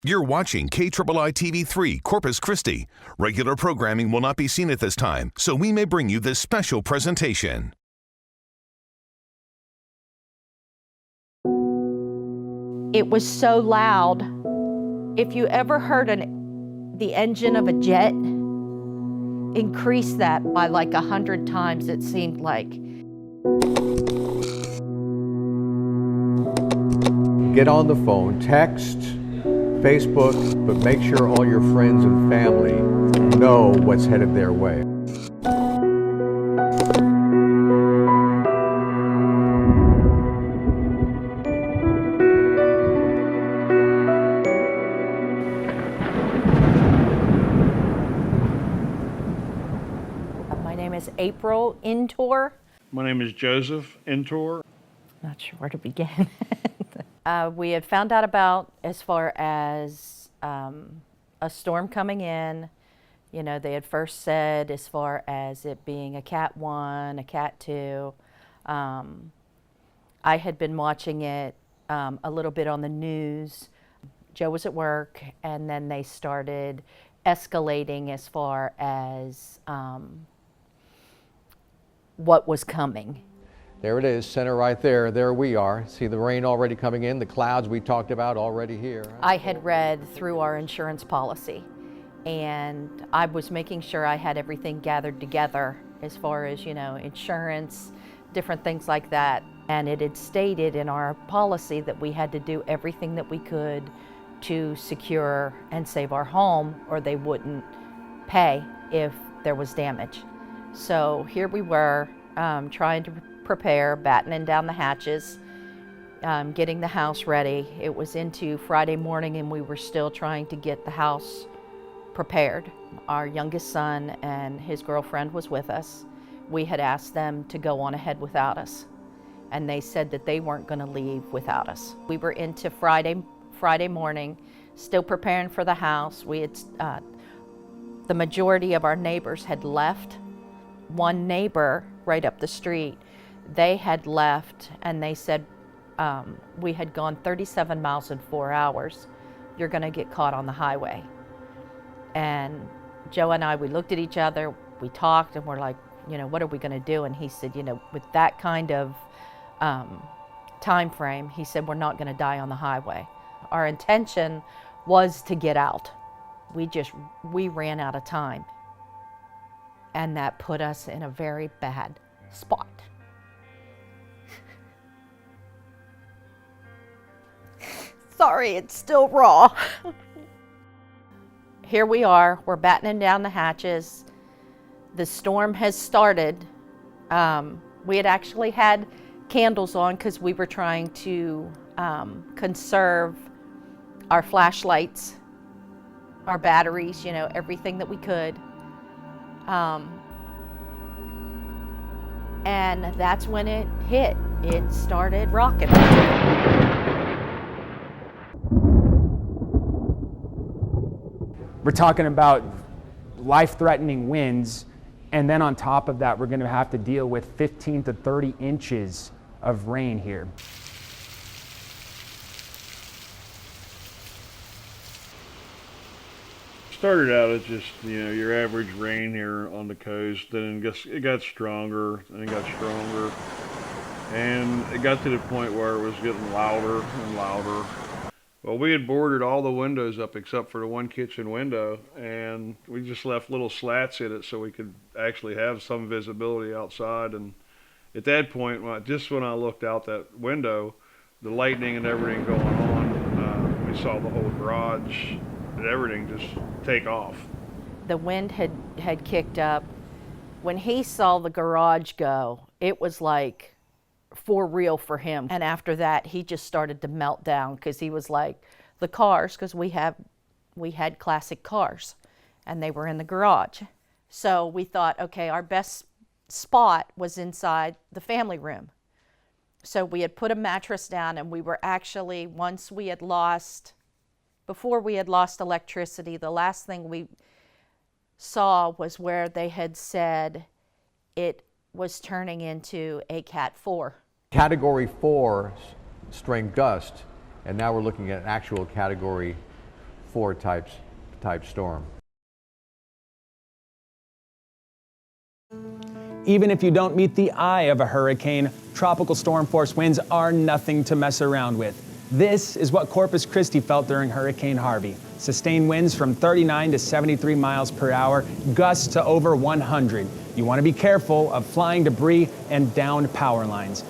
You're watching KIII TV3 Corpus Christi. Regular programming will not be seen at this time, so we may bring you this special presentation. It was so loud. If you ever heard the engine of a jet, increase that by like 100 times, it seemed like. Get on the phone, text, Facebook, but make sure all your friends and family know what's headed their way. My name is April Intor. My name is Joseph Intor. Not sure where to begin. We had found out about as far as a storm coming in. You know, they had first said as far as it being a Cat 1, a Cat 2. I had been watching it a little bit on the news. Joe was at work, and then they started escalating as far as what was coming. There it is, center right there. There we are. See the rain already coming in, the clouds we talked about already here. I had read through our insurance policy, and I was making sure I had everything gathered together as far as, you know, insurance, different things like that. And it had stated in our policy that we had to do everything that we could to secure and save our home, or they wouldn't pay if there was damage. So here we were trying to prepare, battening down the hatches, getting the house ready. It was into Friday morning, and we were still trying to get the house prepared. Our youngest son and his girlfriend was with us. We had asked them to go on ahead without us, and they said that they weren't going to leave without us. We were into Friday morning, still preparing for the house. We had the majority of our neighbors had left. One neighbor right up the street, they had left, and they said, we had gone 37 miles in 4 hours. You're going to get caught on the highway. And Joe and I, we looked at each other, we talked, and we're like, you know, what are we going to do? And he said, you know, with that kind of time frame, he said, we're not going to die on the highway. Our intention was to get out. We ran out of time. And that put us in a very bad spot. Sorry, it's still raw. Here we are, we're battening down the hatches. The storm has started. We had actually had candles on because we were trying to conserve our flashlights, our batteries, you know, everything that we could. And that's when it hit. It started rocking. We're talking about life-threatening winds, and then on top of that, we're going to have to deal with 15 to 30 inches of rain here. Started out as just, you know, your average rain here on the coast, then it got stronger, and it got stronger, and it got to the point where it was getting louder and louder. Well, we had boarded all the windows up except for the one kitchen window, and we just left little slats in it so we could actually have some visibility outside. And at that point, when I looked out that window, the lightning and everything going on, we saw the whole garage and everything just take off. The wind had kicked up. When he saw the garage go, it was like for real for him. And after that, he just started to melt down because he was like, the cars, because we had classic cars, and they were in the garage. So we thought, okay, our best spot was inside the family room. So we had put a mattress down, and we were actually, before we had lost electricity, the last thing we saw was where they had said it was turning into a Cat 4. Category 4 strength gust, and now we're looking at an actual Category 4 type storm. Even if you don't meet the eye of a hurricane, tropical storm force winds are nothing to mess around with. This is what Corpus Christi felt during Hurricane Harvey. Sustained winds from 39 to 73 miles per hour, gusts to over 100. You want to be careful of flying debris and downed power lines.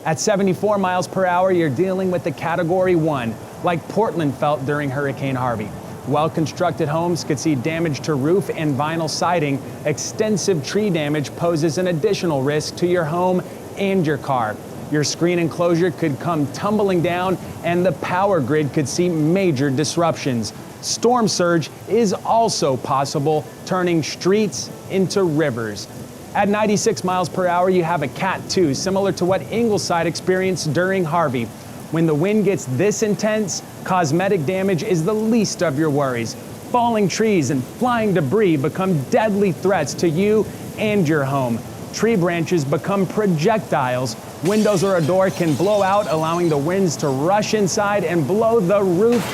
At 74 miles per hour, you're dealing with the Category 1, like Portland felt during Hurricane Harvey. Well-constructed homes could see damage to roof and vinyl siding. Extensive tree damage poses an additional risk to your home and your car. Your screen enclosure could come tumbling down, and the power grid could see major disruptions. Storm surge is also possible, turning streets into rivers. At 96 miles per hour, you have a Cat 2, similar to what Ingleside experienced during Harvey. When the wind gets this intense, cosmetic damage is the least of your worries. Falling trees and flying debris become deadly threats to you and your home. Tree branches become projectiles. Windows or a door can blow out, allowing the winds to rush inside and blow the roof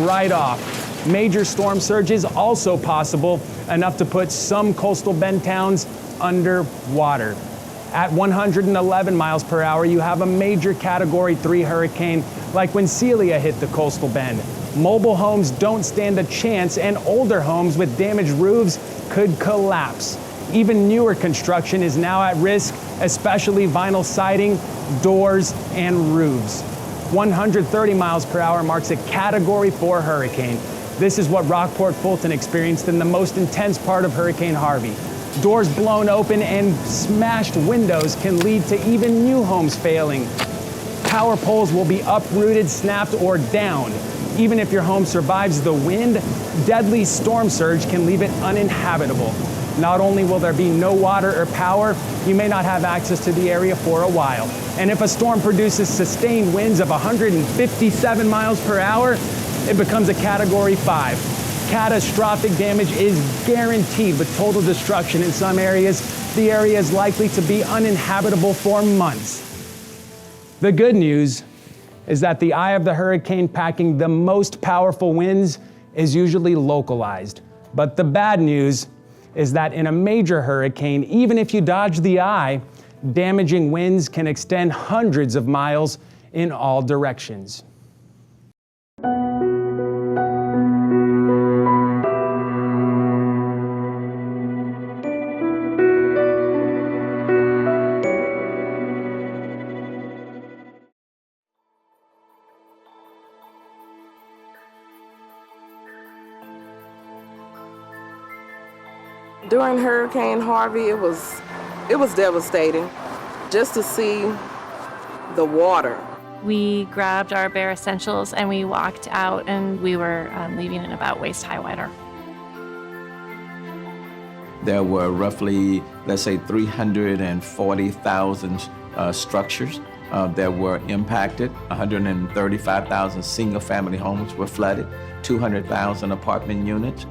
right off. Major storm surge is also possible, enough to put some coastal bend towns under water. At 111 miles per hour, you have a major Category 3 hurricane, like when Celia hit the coastal bend. Mobile homes don't stand a chance, and older homes with damaged roofs could collapse. Even newer construction is now at risk, especially vinyl siding, doors, and roofs. 130 miles per hour marks a Category 4 hurricane. This is what Rockport, Fulton experienced in the most intense part of Hurricane Harvey. Doors blown open and smashed windows can lead to even new homes failing. Power poles will be uprooted, snapped, or downed. Even if your home survives the wind, deadly storm surge can leave it uninhabitable. Not only will there be no water or power, you may not have access to the area for a while. And if a storm produces sustained winds of 157 miles per hour, it becomes a Category 5. Catastrophic damage is guaranteed with total destruction in some areas. The area is likely to be uninhabitable for months. The good news is that the eye of the hurricane packing the most powerful winds is usually localized. But the bad news is that in a major hurricane, even if you dodge the eye, damaging winds can extend hundreds of miles in all directions. During Hurricane Harvey, it was devastating just to see the water. We grabbed our bare essentials and we walked out, and we were leaving in about waist-high water. There were roughly, let's say, 340,000 structures that were impacted. 135,000 single-family homes were flooded, 200,000 apartment units.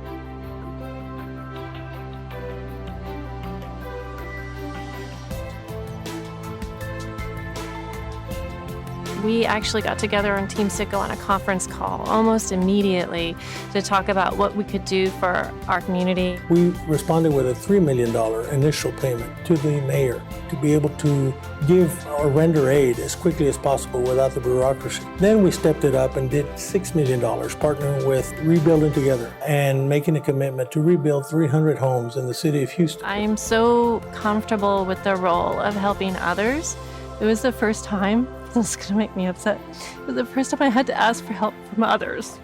We actually got together on Team Sitco on a conference call almost immediately to talk about what we could do for our community. We responded with a $3 million initial payment to the mayor to be able to give or render aid as quickly as possible without the bureaucracy. Then we stepped it up and did $6 million, partnering with Rebuilding Together and making a commitment to rebuild 300 homes in the city of Houston. I am so comfortable with the role of helping others. It was the first time, this is gonna make me upset, it was the first time I had to ask for help from others.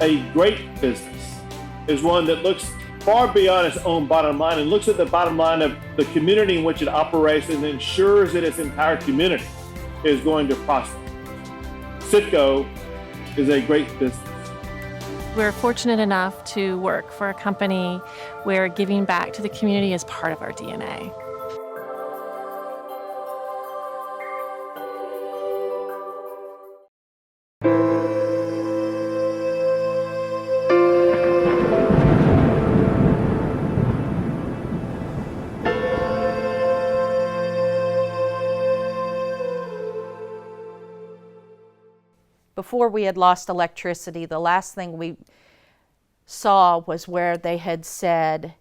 A great business is one that looks far beyond its own bottom line and looks at the bottom line of the community in which it operates and ensures that its entire community is going to prosper. Sitco is a great business. We're fortunate enough to work for a company where giving back to the community is part of our DNA. before we had lost electricity, the last thing we saw was where they had said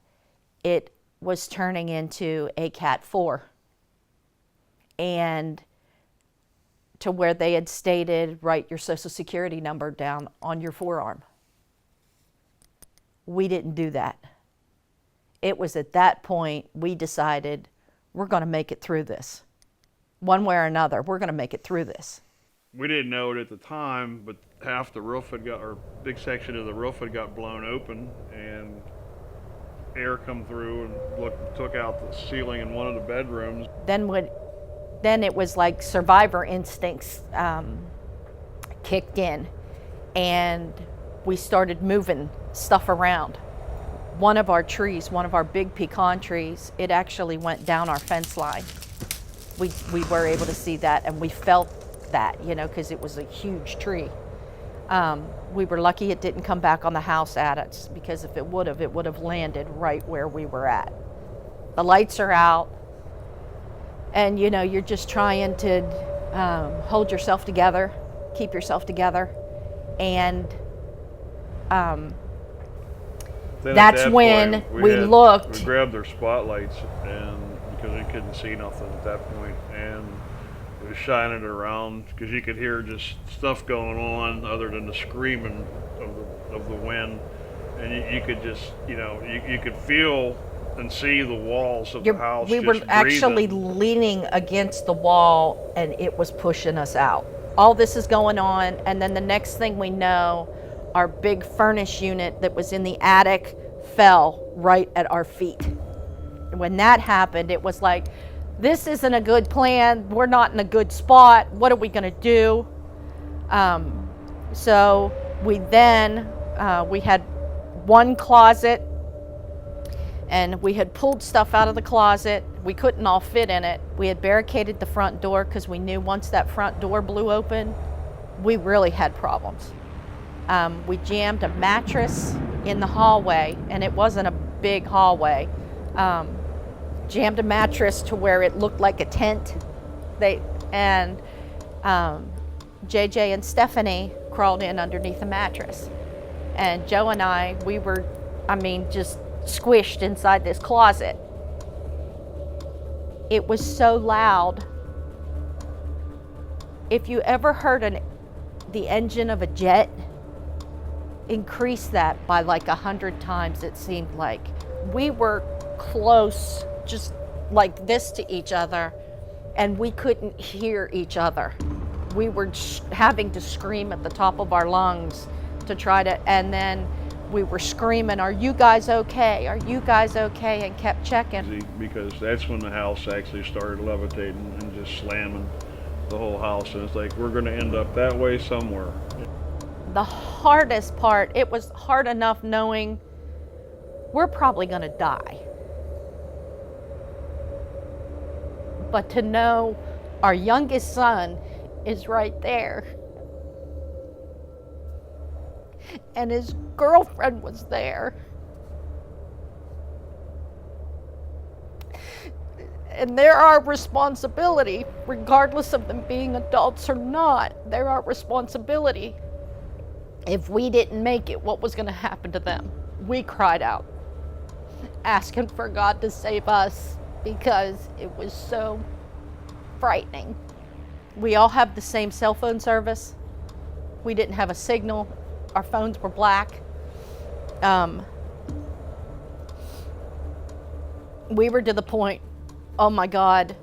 it was turning into a Cat 4. And to where they had stated, write your Social Security number down on your forearm. We didn't do that. It was at that point we decided we're going to make it through this. One way or another, we're going to make it through this. We didn't know it at the time, but half the roof had got, or big section of the roof had got blown open, and air come through and took out the ceiling in one of the bedrooms. Then it was like survivor instincts kicked in, and we started moving stuff around. One of our trees, one of our big pecan trees, it actually went down our fence line. We were able to see that, and we felt that, you know, because it was a huge tree. We were lucky it didn't come back on the house at us, because if it would have landed right where we were at. The lights are out, and you know, you're just trying to hold yourself together, keep yourself together, and that's when we looked. We grabbed their spotlights, and because we couldn't see nothing at that point, and we was shining it around because you could hear just stuff going on other than the screaming of the wind, and you could just, you know, you could feel and see the walls of the house. We were actually leaning against the wall, and it was pushing us out. All this is going on, and then the next thing we know, our big furnace unit that was in the attic fell right at our feet. And when that happened, it was like, this isn't a good plan. We're not in a good spot. What are we going to do? So we had one closet, and we had pulled stuff out of the closet. We couldn't all fit in it. We had barricaded the front door because we knew once that front door blew open, we really had problems. We jammed a mattress in the hallway, and it wasn't a big hallway. Jammed a mattress to where it looked like a tent. JJ and Stephanie crawled in underneath the mattress. And Joe and I, we were, just squished inside this closet. It was so loud. If you ever heard the engine of a jet, increase that by like 100 times, it seemed like. We were close, just like this to each other, and we couldn't hear each other. We were having to scream at the top of our lungs to try to, and then we were screaming, "Are you guys okay? Are you guys okay?" and kept checking. Because that's when the house actually started levitating and just slamming the whole house, and it's like, we're going to end up that way somewhere. The hardest part, it was hard enough knowing we're probably going to die. But to know our youngest son is right there, and his girlfriend was there, and they're our responsibility, regardless of them being adults or not. They're our responsibility. If we didn't make it, what was going to happen to them? We cried out, asking for God to save us, because it was so frightening. We all have the same cell phone service. We didn't have a signal. Our phones were black. We were to the point, oh my God,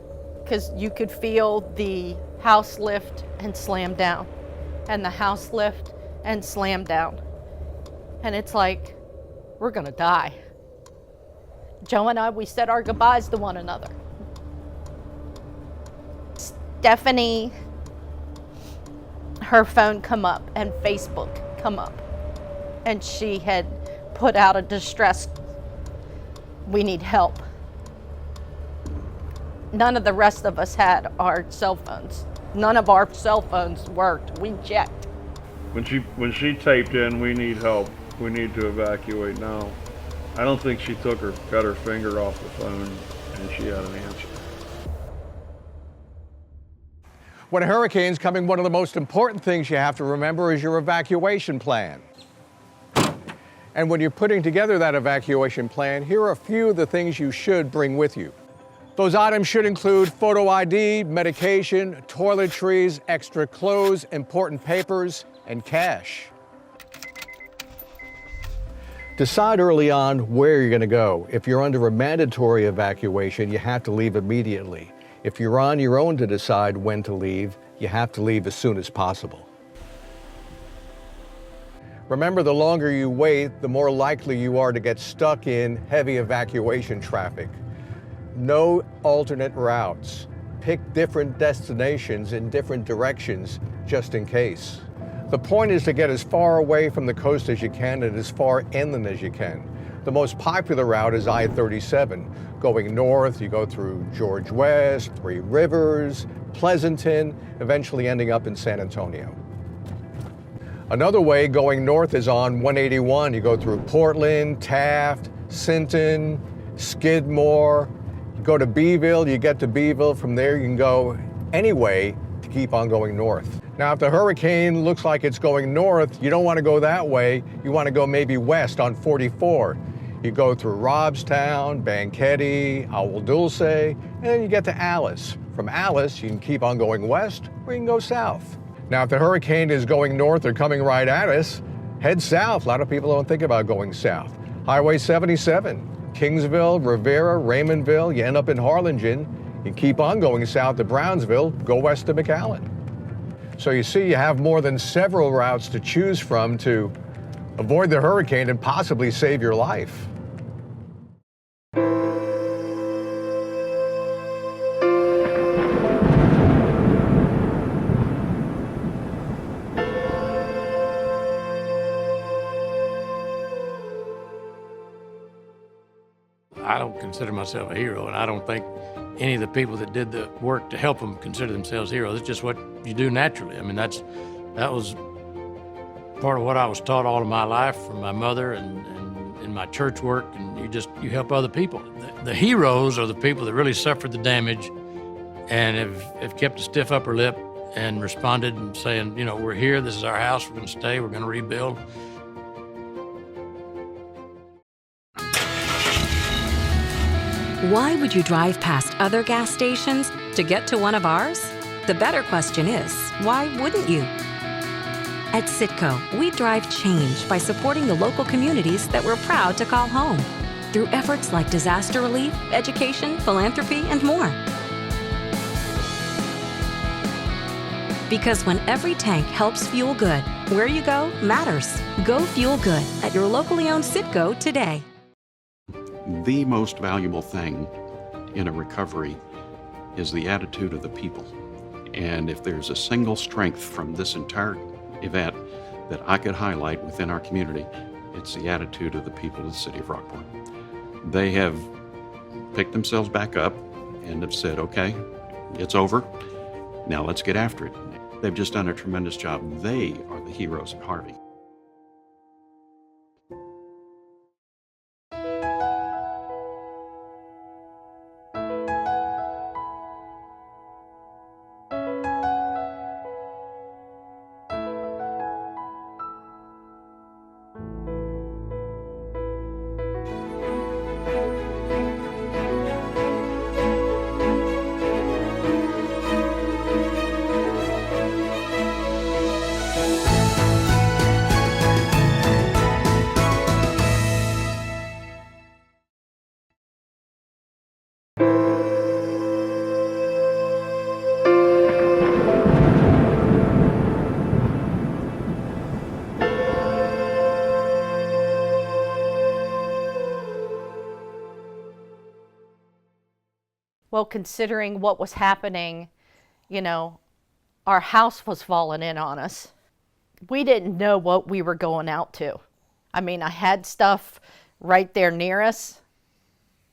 because you could feel the house lift and slam down, and the house lift and slam down. And it's like, we're gonna die. Joe and I, we said our goodbyes to one another. Stephanie, her phone come up and Facebook come up, and she had put out a distress, we need help. None of the rest of us had our cell phones. None of our cell phones worked. We checked. When she typed in, "We need help, we need to evacuate now," I don't think she got her finger off the phone, and she had an answer. When a hurricane's coming, one of the most important things you have to remember is your evacuation plan. And when you're putting together that evacuation plan, here are a few of the things you should bring with you. Those items should include photo ID, medication, toiletries, extra clothes, important papers, and cash. Decide early on where you're going to go. If you're under a mandatory evacuation, you have to leave immediately. If you're on your own to decide when to leave, you have to leave as soon as possible. Remember, the longer you wait, the more likely you are to get stuck in heavy evacuation traffic. No alternate routes. Pick different destinations in different directions just in case. The point is to get as far away from the coast as you can and as far inland as you can. The most popular route is I-37. Going north, you go through George West, Three Rivers, Pleasanton, eventually ending up in San Antonio. Another way going north is on 181. You go through Portland, Taft, Sinton, Skidmore. You go to Beeville, you get to Beeville. From there you can go any way to keep on going north. Now, if the hurricane looks like it's going north, you don't want to go that way. You want to go maybe west on 44. You go through Robstown, Banquetti, Agua Dulce, and then you get to Alice. From Alice, you can keep on going west or you can go south. Now, if the hurricane is going north or coming right at us, head south. A lot of people don't think about going south. Highway 77, Kingsville, Rivera, Raymondville, you end up in Harlingen. You keep on going south to Brownsville, go west to McAllen. So you see, you have more than several routes to choose from to avoid the hurricane and possibly save your life. I don't consider myself a hero, and I don't think any of the people that did the work to help them consider themselves heroes. It's just what you do naturally. I mean, that was part of what I was taught all of my life from my mother and in my church work, and you help other people. The heroes are the people that really suffered the damage and have kept a stiff upper lip and responded and saying, you know, we're here, this is our house, we're going to stay, we're going to rebuild. Why would you drive past other gas stations to get to one of ours? The better question is, why wouldn't you? At Citgo, we drive change by supporting the local communities that we're proud to call home through efforts like disaster relief, education, philanthropy, and more. Because when every tank helps fuel good, where you go matters. Go fuel good at your locally owned Citgo today. The most valuable thing in a recovery is the attitude of the people. And if there's a single strength from this entire event that I could highlight within our community, it's the attitude of the people of the city of Rockport. They have picked themselves back up and have said, okay, it's over, now let's get after it. They've just done a tremendous job. They are the heroes of Harvey. Well, considering what was happening, you know, our house was falling in on us. We didn't know what we were going out to. I mean, I had stuff right there near us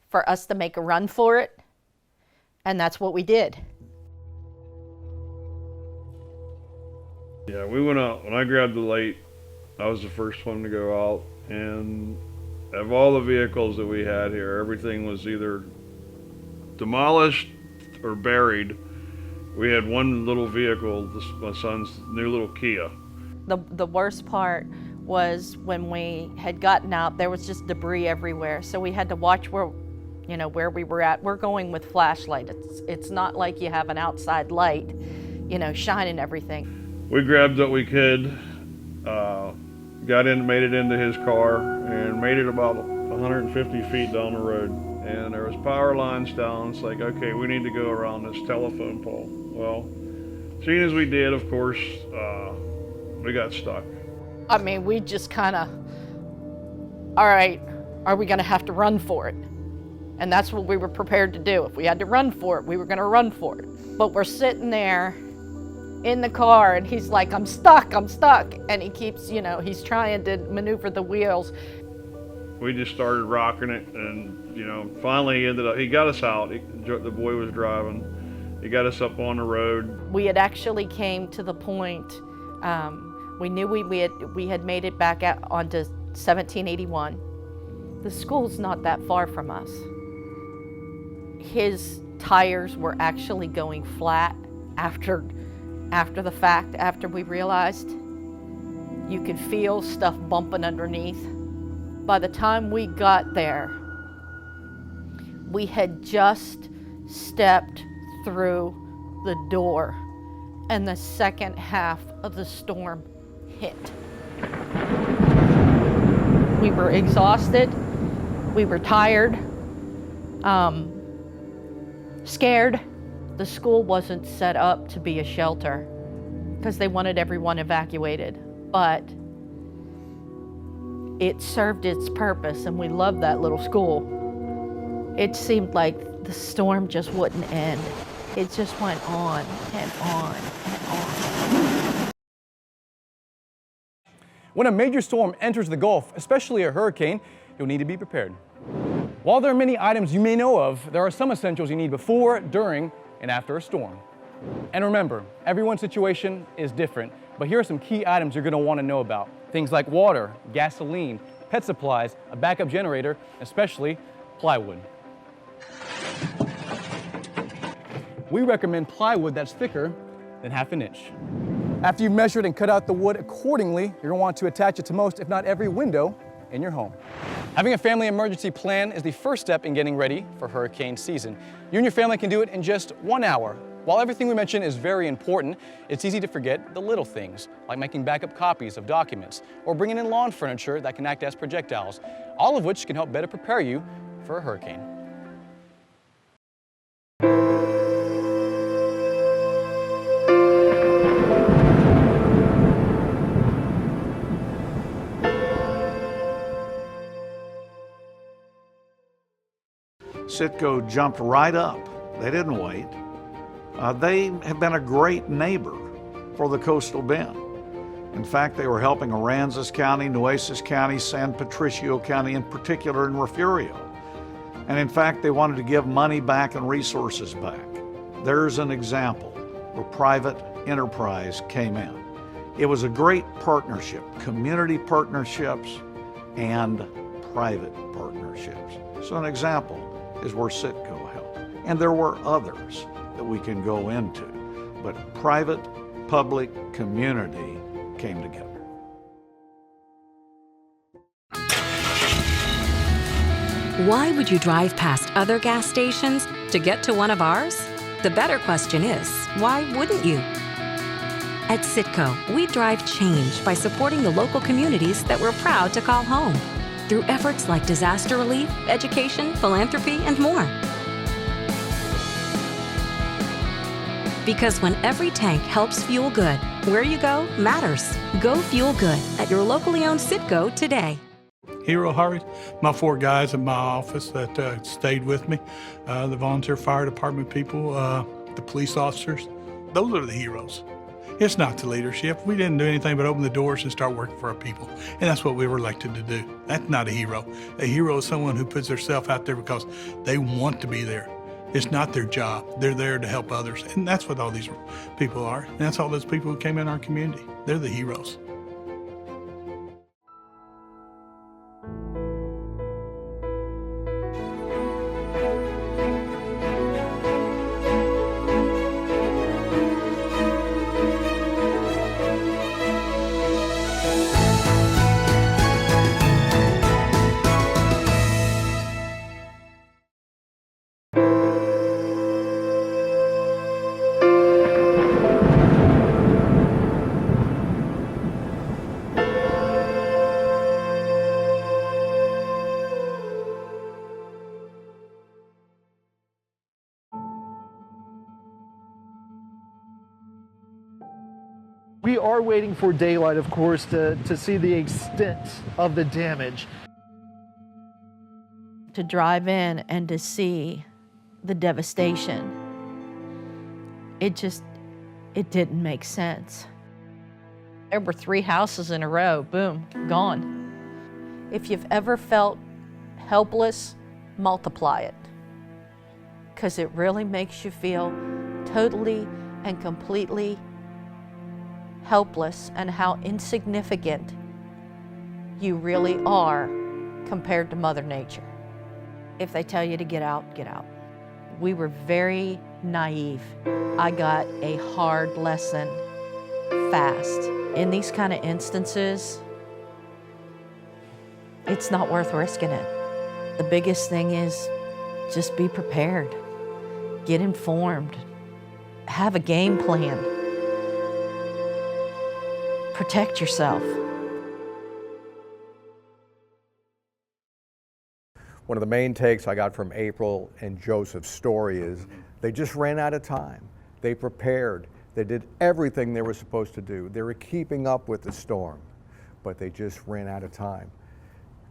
for us to make a run for it, and that's what we did. Yeah, we went out. When I grabbed the light, I was the first one to go out, and of all the vehicles that we had here, everything was either demolished or buried, We had one little vehicle, my son's new little Kia. The worst part was when we had gotten out, there was just debris everywhere. So we had to watch where we were at. We're going with flashlight. It's not like you have an outside light, shining everything. We grabbed what we could, made it into his car, and made it about 150 feet down the road. And there was power lines down. It's like, okay, we need to go around this telephone pole. Well, seeing as we did, of course, we got stuck. I mean, we just kind of, all right, are we going to have to run for it? And that's what we were prepared to do. If we had to run for it, we were going to run for it. But we're sitting there in the car, and he's like, I'm stuck. And he keeps, he's trying to maneuver the wheels. We just started rocking it, and finally he got us out. The boy was driving. He got us up on the road. We had actually came to the point, we knew we had made it back out onto 1781. The school's not that far from us. His tires were actually going flat after the fact, after we realized. You could feel stuff bumping underneath. By the time we got there, we had just stepped through the door, and the second half of the storm hit. We were exhausted, we were tired, scared. The school wasn't set up to be a shelter because they wanted everyone evacuated, but it served its purpose, and we loved that little school. It seemed like the storm just wouldn't end. It just went on and on and on. When a major storm enters the Gulf, especially a hurricane, you'll need to be prepared. While there are many items you may know of, there are some essentials you need before, during, and after a storm. And remember, everyone's situation is different, but here are some key items you're going to want to know about. Things like water, gasoline, pet supplies, a backup generator, especially plywood. We recommend plywood that's thicker than ½ an inch. After you've measured and cut out the wood accordingly, you're going to want to attach it to most, if not every window in your home. Having a family emergency plan is the first step in getting ready for hurricane season. You and your family can do it in just 1 hour. While everything we mentioned is very important, it's easy to forget the little things, like making backup copies of documents or bringing in lawn furniture that can act as projectiles, all of which can help better prepare you for a hurricane. Citgo jumped right up. They didn't wait. They have been a great neighbor for the coastal bend. In fact, they were helping Aransas County, Nueces County, San Patricio County, in particular, and Refugio. And in fact, they wanted to give money back and resources back. There's an example where private enterprise came in. It was a great partnership, community partnerships and private partnerships. So an example is where Citgo helped. And there were others that we can go into, but private, public, community came together. Why would you drive past other gas stations to get to one of ours? The better question is, why wouldn't you? At Citgo, we drive change by supporting the local communities that we're proud to call home through efforts like disaster relief, education, philanthropy, and more. Because when every tank helps fuel good, where you go matters. Go fuel good at your locally owned Citgo today. Hero Harvey, my 4 guys in my office that stayed with me, the volunteer fire department people, the police officers, those are the heroes. It's not the leadership. We didn't do anything but open the doors and start working for our people. And that's what we were elected to do. That's not a hero. A hero is someone who puts themselves out there because they want to be there. It's not their job. They're there to help others. And that's what all these people are. And that's all those people who came in our community. They're the heroes. We are waiting for daylight, of course, to see the extent of the damage. To drive in and to see the devastation, it didn't make sense. There were 3 houses in a row, boom, gone. If you've ever felt helpless, multiply it, because it really makes you feel totally and completely helpless, and how insignificant you really are compared to Mother Nature. If they tell you to get out, get out. We were very naive. I got a hard lesson fast. In these kind of instances, it's not worth risking it. The biggest thing is just be prepared, get informed, have a game plan, protect yourself. One of the main takes I got from April and Joseph's story is they just ran out of time. They prepared. They did everything they were supposed to do. They were keeping up with the storm, but they just ran out of time.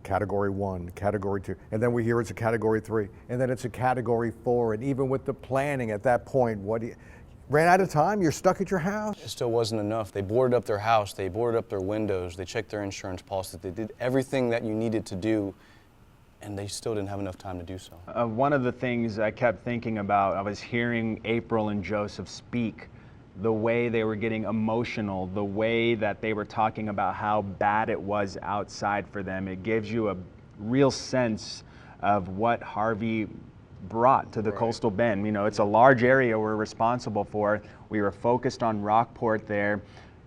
Category 1, Category 2, and then we hear it's a Category 3, and then it's a Category 4, and even with the planning at that point, ran out of time? You're stuck at your house? It still wasn't enough. They boarded up their house, they boarded up their windows, they checked their insurance policy, they did everything that you needed to do, and they still didn't have enough time to do so. One of the things I kept thinking about, I was hearing April and Joseph speak, the way they were getting emotional, the way that they were talking about how bad it was outside for them. It gives you a real sense of what Harvey brought to the coastal bend. You know, it's a large area we're responsible for. We were focused on Rockport there,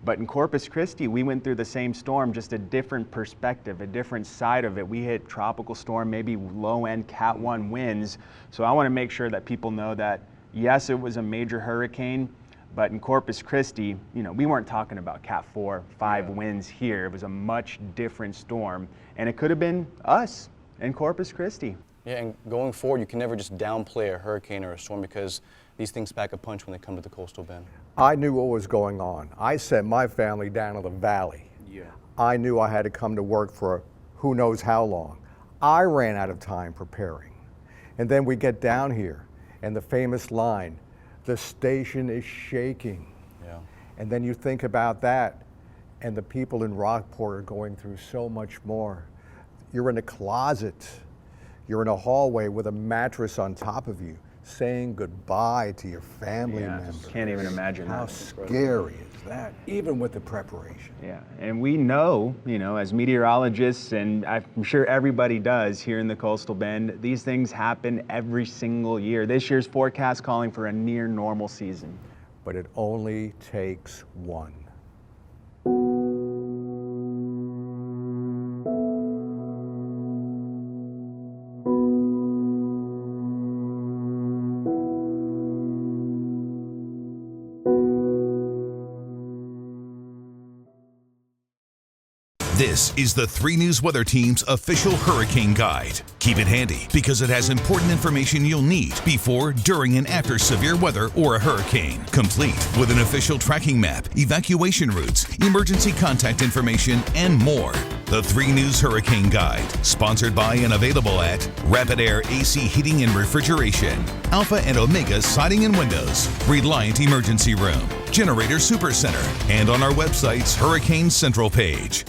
but in Corpus Christi, we went through the same storm, just a different perspective, a different side of it. We hit tropical storm, maybe low-end Cat 1 winds. So I want to make sure that people know that, yes, it was a major hurricane, but in Corpus Christi, you know, we weren't talking about Cat 4, 5 winds here. It was a much different storm, and it could have been us in Corpus Christi. Yeah, and going forward, you can never just downplay a hurricane or a storm, because these things pack a punch when they come to the coastal bend. I knew what was going on. I sent my family down to the valley. Yeah. I knew I had to come to work for who knows how long. I ran out of time preparing. And then we get down here, and the famous line, the station is shaking. Yeah. And then you think about that, and the people in Rockport are going through so much more. You're in a closet. You're in a hallway with a mattress on top of you, saying goodbye to your family members. Can't even imagine how that. scary is that, even with the preparation. Yeah, and we know, you know, as meteorologists, and I'm sure everybody does here in the coastal bend, these things happen every single year. This year's forecast calling for a near normal season. But it only takes one. This is the 3 News Weather Team's official hurricane guide. Keep it handy because it has important information you'll need before, during, and after severe weather or a hurricane. Complete with an official tracking map, evacuation routes, emergency contact information, and more. The 3 News Hurricane Guide, sponsored by and available at Rapid Air AC Heating and Refrigeration, Alpha and Omega Siding and Windows, Reliant Emergency Room, Generator Supercenter, and on our website's Hurricane Central page.